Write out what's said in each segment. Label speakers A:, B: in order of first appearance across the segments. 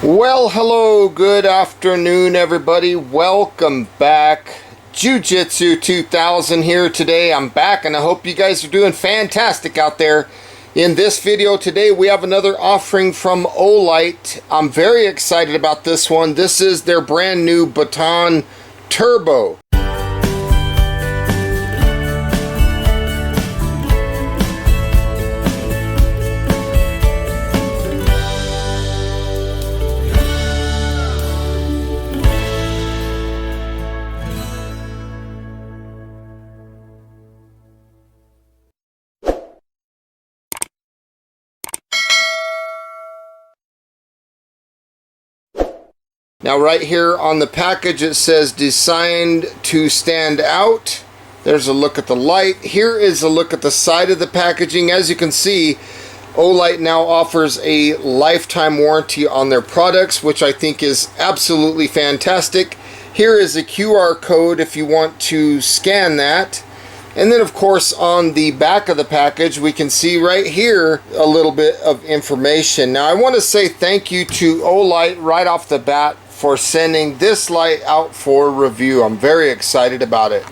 A: Well, hello, good afternoon, everybody. Welcome back. Jiu-Jitsu 2000 here today. I'm back, and I hope you guys are doing fantastic out there. In this video today, we have another offering from Olight. I'm very excited about this one. This is their brand new Baton Turbo. Now right here on the package it says designed to stand out. There's a look at the light. Here is a look at the side of the packaging. As you can see, Olight now offers a lifetime warranty on their products, which I think is absolutely fantastic. Here is a QR code if you want to scan that. And then of course on the back of the package we can see right here a little bit of information. Now I want to say thank you to Olight right off the bat for sending this light out for review. I'm very excited about it.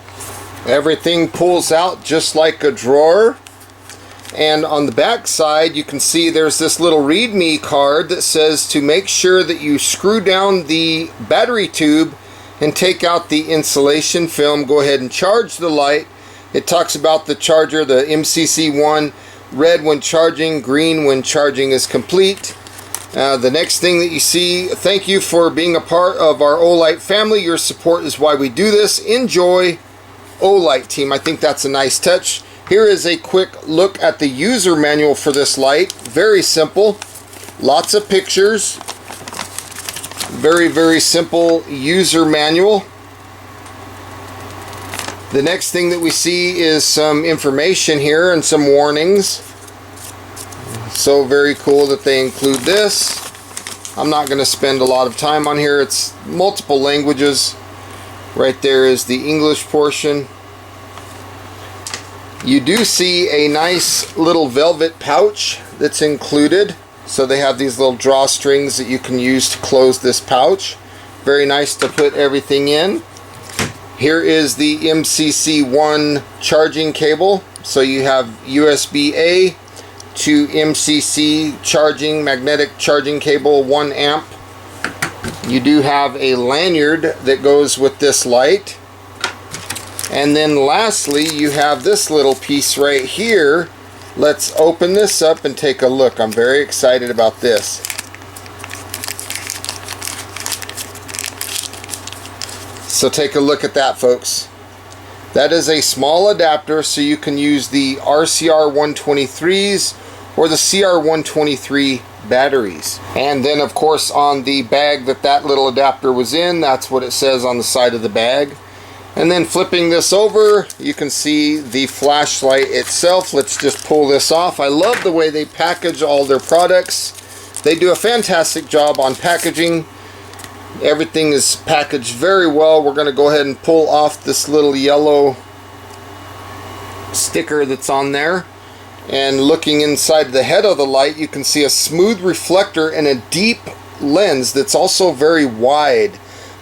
A: Everything pulls out just like a drawer. And on the back side you can see there's this little readme card that says to make sure that you screw down the battery tube and take out the insulation film. Go ahead and charge the light. It talks about the charger, the MCC1, red when charging, green when charging is complete. The next thing that you see, thank you for being a part of our Olight family. Your support is why we do this. Enjoy, Olight team. I think that's a nice touch. Here is a quick look at the user manual for this light. Very simple. Lots of pictures. Very simple user manual. The next thing that we see is some information here and some warnings. So very cool that they include this. I'm not going to spend a lot of time on here. It's multiple languages. Right there is the English portion. You do see a nice little velvet pouch that's included. So they have these little drawstrings that you can use to close this pouch. Very nice to put everything in. Here is the MCC1 charging cable. So you have USB-A to MCC charging, magnetic charging cable, 1 amp. You do have a lanyard that goes with this light. And then lastly, you have this little piece right here. Let's open this up and take a look. I'm very excited about this. So take a look at that, folks. That is a small adapter, so you can use the RCR 123s or the CR 123 batteries. And then of course on the bag that little adapter was in, that's what it says on the side of the bag. And then flipping this over, you can see the flashlight itself. Let's just pull this off. I love the way they package all their products. They do a fantastic job on packaging. Everything is packaged very well. We're going to go ahead and pull off this little yellow sticker that's on there. And looking inside the head of the light, you can see a smooth reflector and a deep lens that's also very wide.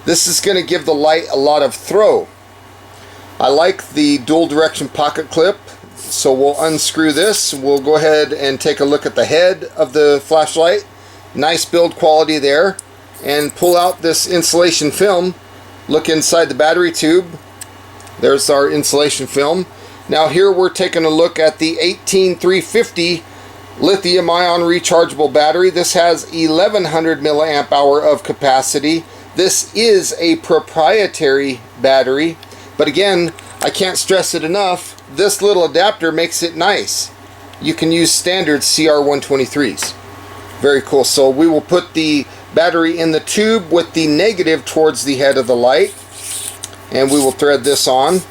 A: This is going to give the light a lot of throw. I like the dual direction pocket clip. So we'll unscrew this. We'll go ahead and take a look at the head of the flashlight. Nice build quality there. And pull out this insulation film. Look inside the battery tube. There's our insulation film. Now here we're taking a look at the 18350 lithium ion rechargeable battery. This has 1100 milliamp hour of capacity. This is a proprietary battery, but again, I can't stress it enough, this little adapter makes it nice. You can use standard CR 123s. Very cool. So we will put the battery in the tube with the negative towards the head of the light, and we will thread this on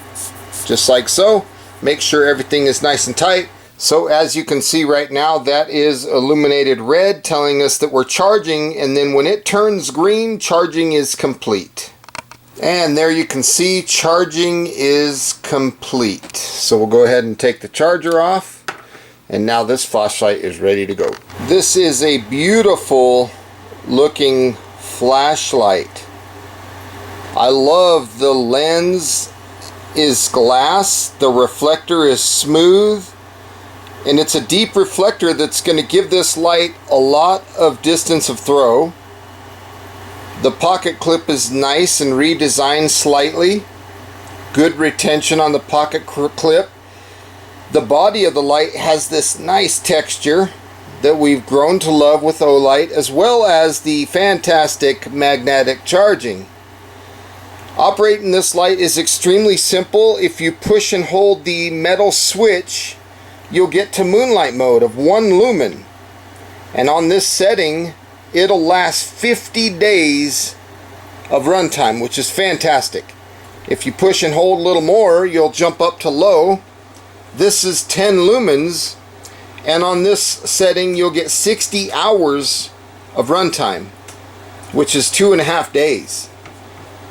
A: just like so. Make sure everything is nice and tight. So as you can see right now, that is illuminated red, telling us that we're charging, and then when it turns green, charging is complete. And there you can see charging is complete. So we'll go ahead and take the charger off, and now this flashlight is ready to go. This is a beautiful looking flashlight. I love the lens is glass, the reflector is smooth, and it's a deep reflector that's going to give this light a lot of distance of throw. The pocket clip is nice and redesigned slightly. Good retention on the pocket clip. The body of the light has this nice texture that we've grown to love with Olight, as well as the fantastic magnetic charging. Operating this light is extremely simple. If you push and hold the metal switch, you'll get to moonlight mode of 1 lumen. And on this setting, it'll last 50 days of runtime, which is fantastic. If you push and hold a little more, you'll jump up to low. This is 10 lumens, and on this setting you'll get 60 hours of runtime, which is 2.5 days.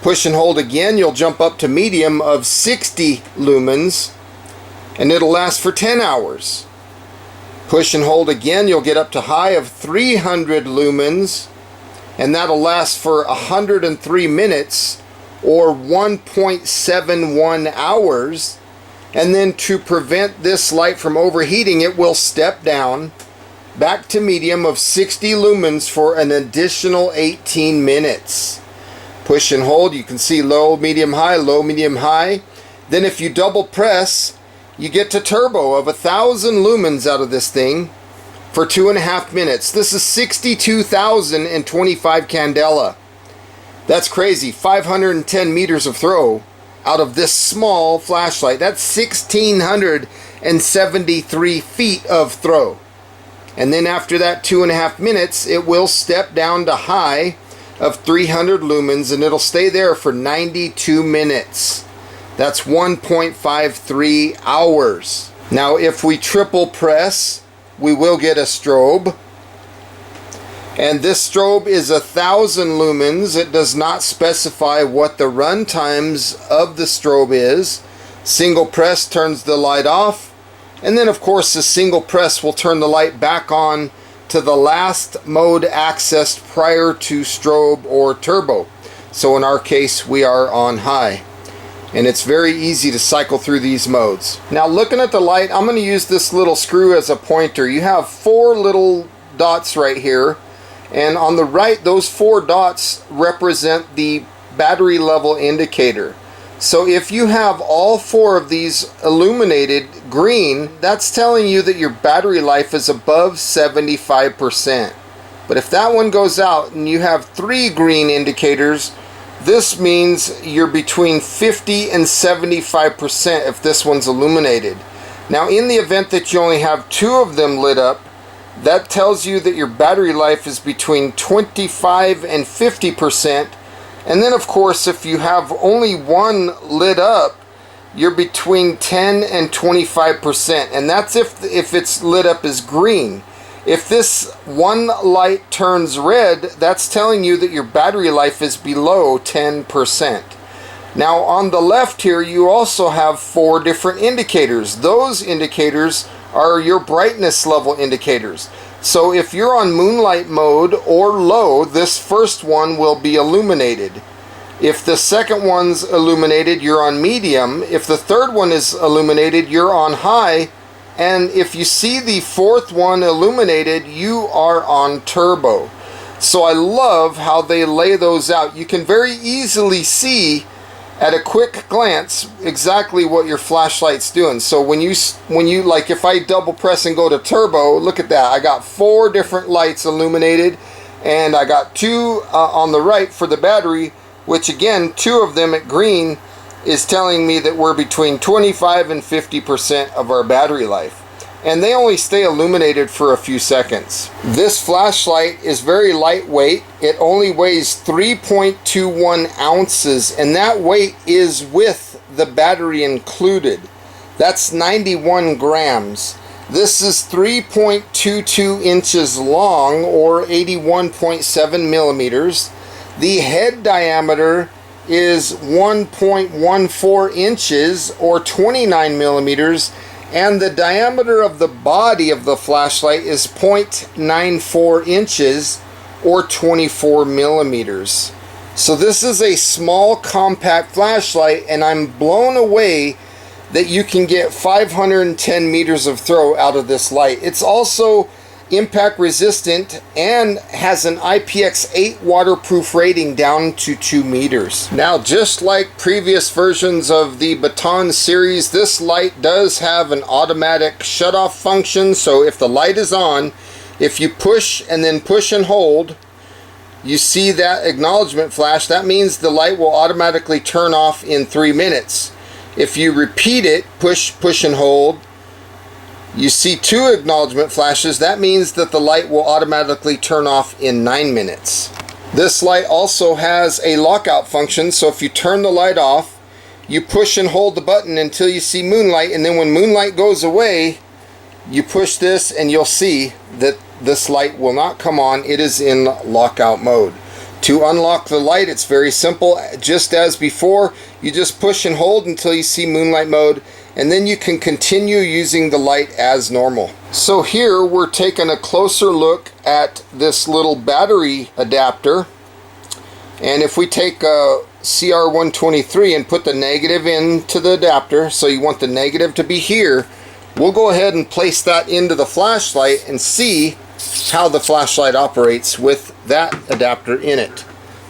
A: Push and hold again, you'll jump up to medium of 60 lumens, and it'll last for 10 hours. Push and hold again, you'll get up to high of 300 lumens, and that'll last for 103 minutes or 1.71 hours. And then to prevent this light from overheating, it will step down back to medium of 60 lumens for an additional 18 minutes. Push and hold, you can see low, medium, high, low, medium, high. Then if you double press, you get to turbo of 1,000 lumens out of this thing for 2.5 minutes. This is 62,025 candela. That's crazy. 510 meters of throw out of this small flashlight. That's 1,673 feet of throw. And then after that 2.5 minutes, it will step down to high of 300 lumens, and it'll stay there for 92 minutes. That's 1.53 hours. Now if we triple press, we will get a strobe. And this strobe is 1,000 lumens. It does not specify what the run times of the strobe is. Single press turns the light off. And then of course the single press will turn the light back on to the last mode accessed prior to strobe or turbo. So in our case, we are on high. And it's very easy to cycle through these modes. Now looking at the light, I'm going to use this little screw as a pointer. You have 4 little dots right here. And on the right, those 4 dots represent the battery level indicator. So if you have all 4 of these illuminated green, that's telling you that your battery life is above 75%. But if that one goes out and you have 3 green indicators, this means you're between 50 and 75% if this one's illuminated. Now in the event that you only have 2 of them lit up, that tells you that your battery life is between 25 and 50%. And then of course, if you have only 1 lit up, you're between 10 and 25%. And that's if it's lit up as green. If this one light turns red, that's telling you that your battery life is below 10%. Now on the left here, you also have 4 different indicators. Those indicators are your brightness level indicators. So if you're on moonlight mode or low, this first one will be illuminated. If the second one's illuminated, you're on medium. If the third one is illuminated, you're on high. And if you see the 4th one illuminated, you are on turbo. So I love how they lay those out. You can very easily see at a quick glance exactly what your flashlight's doing. So when you like, if I double press and go to turbo, look at that. I got 4 different lights illuminated, and I got 2 on the right for the battery, which again, 2 of them at green is telling me that we're between 25 and 50% of our battery life. And they only stay illuminated for a few seconds. This flashlight is very lightweight. It only weighs 3.21 ounces, and that weight is with the battery included. That's 91 grams. This is 3.22 inches long, or 81.7 millimeters. The head diameter is 1.14 inches, or 29 millimeters, and the diameter of the body of the flashlight is 0.94 inches, or 24 millimeters. So this is a small compact flashlight, and I'm blown away that you can get 510 meters of throw out of this light. It's also impact resistant and has an IPX8 waterproof rating down to 2 meters. Now, just like previous versions of the Baton series, this light does have an automatic shut-off function. So if the light is on, if you push and then push and hold, you see that acknowledgement flash. That means the light will automatically turn off in 3 minutes. If you repeat it, push and hold, you see 2 acknowledgement flashes. That means that the light will automatically turn off in 9 minutes. This light also has a lockout function, so if you turn the light off, you push and hold the button until you see moonlight, and then when moonlight goes away, you push this and you'll see that this light will not come on. It is in lockout mode. To unlock the light, it's very simple. Just as before, you just push and hold until you see moonlight mode, and then you can continue using the light as normal. So here we're taking a closer look at this little battery adapter, and if we take a CR123 and put the negative into the adapter, so you want the negative to be here, we'll go ahead and place that into the flashlight and see how the flashlight operates with that adapter in it.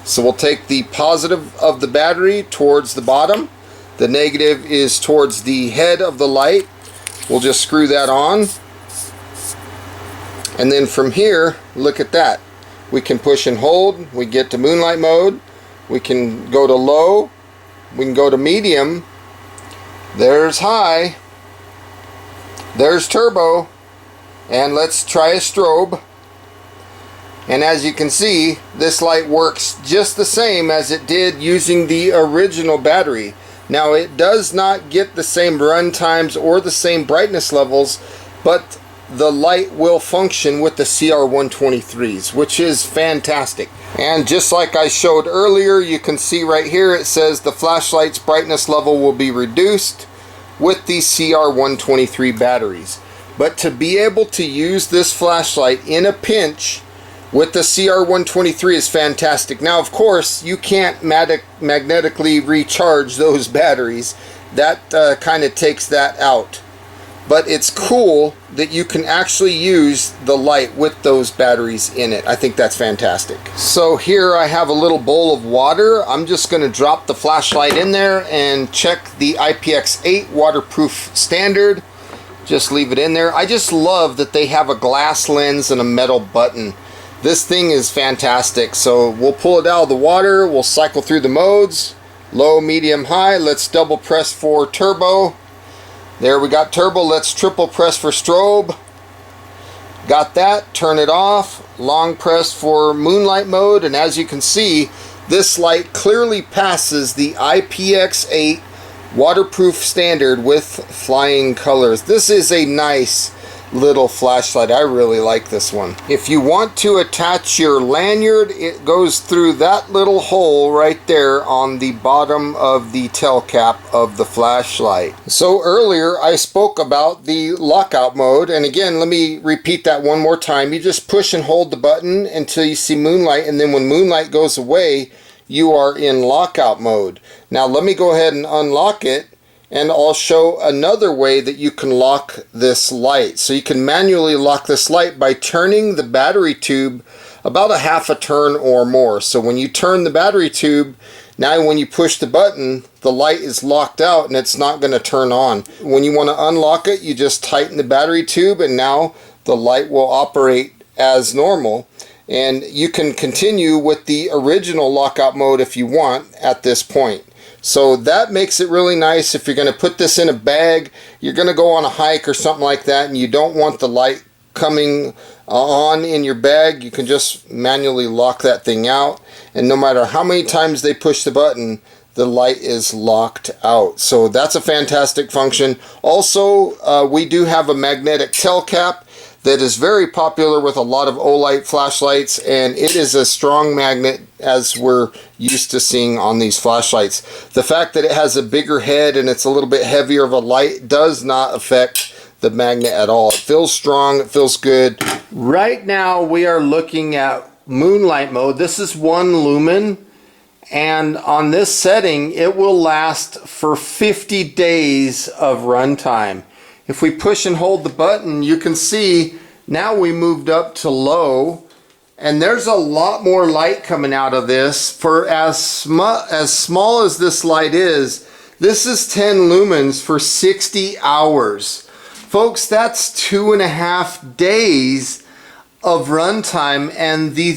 A: So we'll take the positive of the battery towards the bottom. The negative is towards the head of the light. We'll just screw that on. And then from here, look at that. We can push and hold. We get to moonlight mode. We can go to low. We can go to medium. There's high. There's turbo. And let's try a strobe. And as you can see, this light works just the same as it did using the original battery. Now, it does not get the same run times or the same brightness levels, but the light will function with the CR123s, which is fantastic. And just like I showed earlier, you can see right here it says the flashlight's brightness level will be reduced with the CR123 batteries. But to be able to use this flashlight in a pinch with the CR123 is fantastic. Now, of course, you can't magnetically recharge those batteries. That kind of takes that out. But it's cool that you can actually use the light with those batteries in it. I think that's fantastic. So here I have a little bowl of water. I'm just going to drop the flashlight in there and check the IPX8 waterproof standard. Just leave it in there. I just love that they have a glass lens and a metal button. This thing is fantastic. So we'll pull it out of the water. We'll cycle through the modes. Low, medium, high. Let's double press for turbo. There we got turbo. Let's triple press for strobe. Got that. Turn it off. Long press for moonlight mode. And as you can see, this light clearly passes the IPX8 waterproof standard with flying colors. This is a nice little flashlight. I really like this one. If you want to attach your lanyard, it goes through that little hole right there on the bottom of the tail cap of the flashlight. So earlier I spoke about the lockout mode, and again, let me repeat that one more time. You just push and hold the button until you see moonlight, and then when moonlight goes away, you are in lockout mode. Now let me go ahead and unlock it, and I'll show another way that you can lock this light. So you can manually lock this light by turning the battery tube about a half a turn or more. So when you turn the battery tube, now when you push the button, the light is locked out and it's not going to turn on. When you want to unlock it, you just tighten the battery tube, and now the light will operate as normal. And you can continue with the original lockout mode if you want at this point. So that makes it really nice. If you're going to put this in a bag, you're going to go on a hike or something like that, and you don't want the light coming on in your bag, you can just manually lock that thing out. And no matter how many times they push the button, the light is locked out. So that's a fantastic function. Also, we do have a magnetic tail cap that is very popular with a lot of Olight flashlights, and it is a strong magnet as we're used to seeing on these flashlights. The fact that it has a bigger head and it's a little bit heavier of a light does not affect the magnet at all. It feels strong, it feels good. Right now we are looking at moonlight mode. This is 1 lumen, and on this setting it will last for 50 days of runtime. If we push and hold the button, you can see now we moved up to low, and there's a lot more light coming out of this. For as small as this light is, this is 10 lumens for 60 hours. Folks, that's 2.5 days of runtime, and the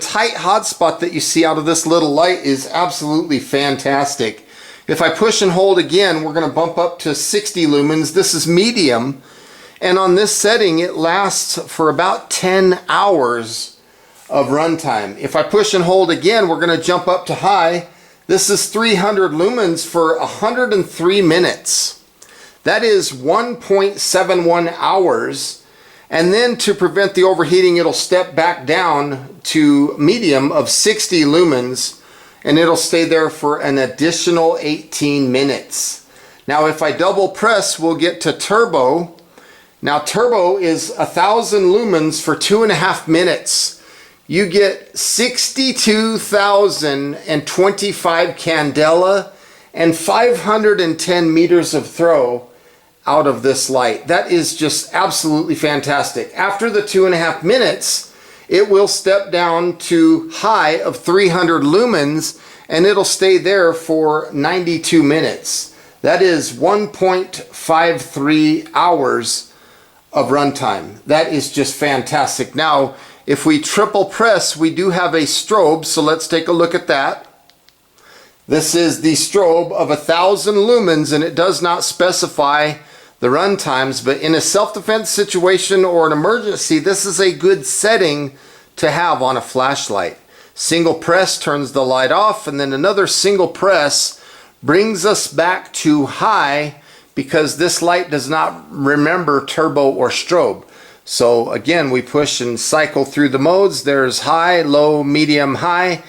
A: tight hotspot that you see out of this little light is absolutely fantastic. If I push and hold again, we're going to bump up to 60 lumens. This is medium, and on this setting it lasts for about 10 hours of runtime. If I push and hold again, we're going to jump up to high. This is 300 lumens for 103 minutes. That is 1.71 hours. And then to prevent the overheating, it'll step back down to medium of 60 lumens, and it'll stay there for an additional 18 minutes. Now if I double press, we'll get to turbo. Now turbo is 1,000 lumens for 2.5 minutes. You get 62,025 candela and 510 meters of throw out of this light. That is just absolutely fantastic. After the 2.5 minutes, it will step down to high of 300 lumens, and it'll stay there for 92 minutes. That is 1.53 hours of runtime. That is just fantastic. Now, if we triple press, we do have a strobe, so let's take a look at that. This is the strobe of 1,000 lumens, and it does not specify the run times, but in a self-defense situation or an emergency, this is a good setting to have on a flashlight. Single press turns the light off, and then another single press brings us back to high, because this light does not remember turbo or strobe. So again, we push and cycle through the modes. There's high, low, medium, high,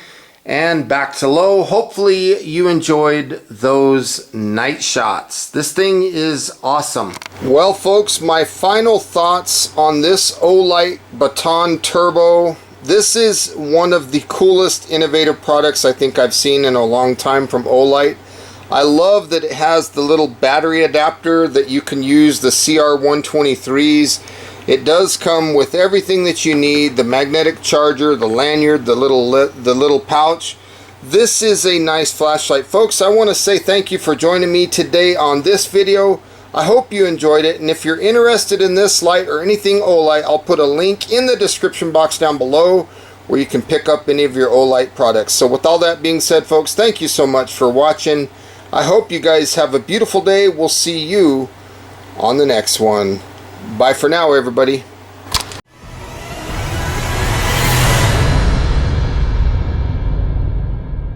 A: and back to low. Hopefully you enjoyed those night shots. This thing is awesome. Well folks, my final thoughts on this Olight Baton Turbo. This is one of the coolest innovative products I think I've seen in a long time from Olight. I love that it has the little battery adapter that you can use, the CR123s. It does come with everything that you need, the magnetic charger, the lanyard, the little pouch. This is a nice flashlight. Folks, I want to say thank you for joining me today on this video. I hope you enjoyed it, and if you're interested in this light or anything Olight, I'll put a link in the description box down below where you can pick up any of your Olight products. So with all that being said, folks, thank you so much for watching. I hope you guys have a beautiful day. We'll see you on the next one. Bye for now, everybody.